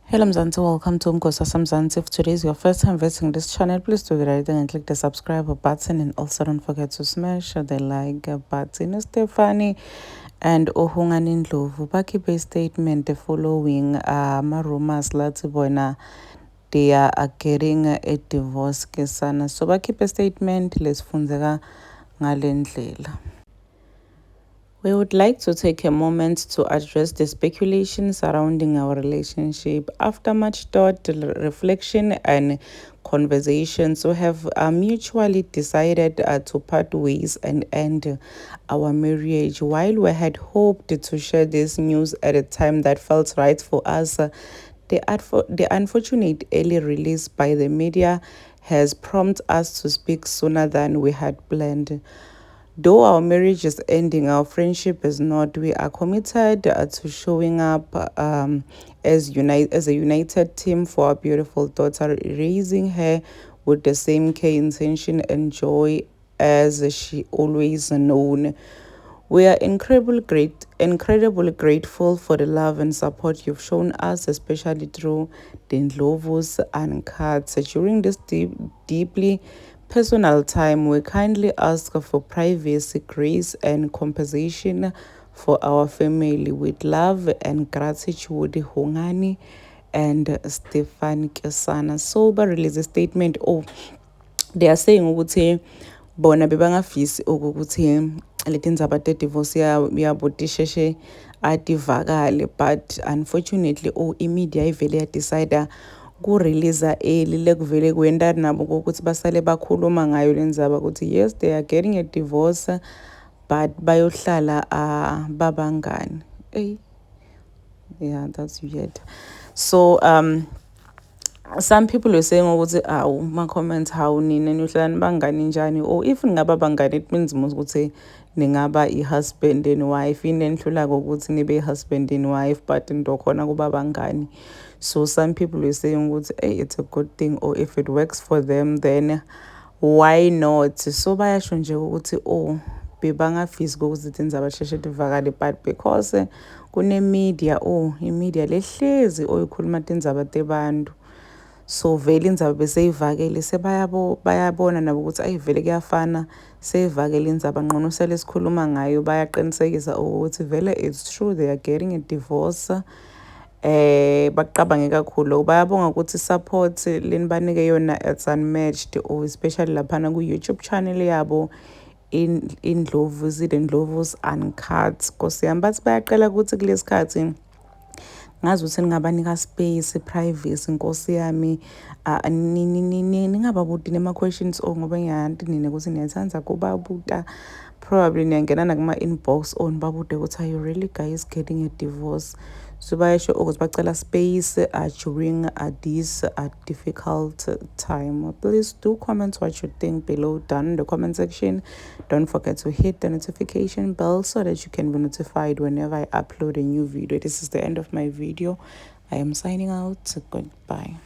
Hello Mzansi, welcome to Umgosa Mzansi. If today is your first time visiting this channel, please do the right thing and click the subscribe button, and also don't forget to smash the like button. Stephanie and Ohungani Ndlovu bakhiphe a statement the following rumors lathi bona they are getting a divorce kesana. So bakhiphe a statement lesifundzeka ngalendlela. We would like to take a moment to address the speculation surrounding our relationship. After much thought, reflection, and conversations, we have mutually decided to part ways and end our marriage. While we had hoped to share this news at a time that felt right for us, the unfortunate early release by the media has prompted us to speak sooner than we had planned. Though our marriage is ending, our friendship is not. We are committed to showing up as a united team for our beautiful daughter, raising her with the same care, intention, and joy as she always known. We are incredibly grateful for the love and support you've shown us, especially through the Ndlovus and Cuts. During this deeply personal time, we kindly ask for privacy, grace, and compensation for our family. With love and gratitude, Hongani and Stefan Kesana. So, release a statement. Oh, they are saying ukuthi bona bebangafisi ukuthi leti ndzaba te-divorce yabo tisheshe ativakale, but unfortunately imedia ivele yadecida ku-release early lekuvele kwenta nabo kokuthi basale bakhuluma ngayo le ndzaba ukuthi yes, they are getting a divorce, but bayohlala babangani. Yeah, that's weird. So some people were saying ukuthi ma-comments hawu nina niyohlala nibangani njani, or if ningaba bangani it means mos ukuthi ningaba i-husband and wife, inenihlulako ukuthi nibe i-husband and wife but ndokhona kuba bangani. So some people were saying ukuthi it's a good thing, or if it works for them then why not. So bayasho nje ukuthi bebangafisi kokuthi tindzaba sheshe tivakale, but because kune-media imedia lehlezi ikhuluma tindzaba tebantu, so vele indzaba beseyivakele bayabona nabo ukuthi ayivele kuyafana seyivakele indzaba ngqono sele sikhuluma ngayo, bayaqinisekisa ukuthi vele it's true they are getting a divorce. Baqabange kakhulu bayabonga ukuthi support lenibanike yona it's unmatched, or especially laphana ku-YouTube channel yabo Indlovu, the Ndlovus Uncut. Nkosi yami bathi bayaqala ukuthi kulesi khathi ngazi ukuthi ningabanika space, privacy, nkosi yami, ningababuti nema-questions ngoba ngiyanti nina ukuthi niyathanda kubabuta, probably niyangena nakuma-inbox nibabude ukuthi are you really guys getting a divorce. So bayasho ukuthi bacela space during this difficult time. Please do comment what you think below down in the comment section. Don't forget to hit the notification bell so that you can be notified whenever I upload a new video. This is the end of my video. I am signing out. Goodbye.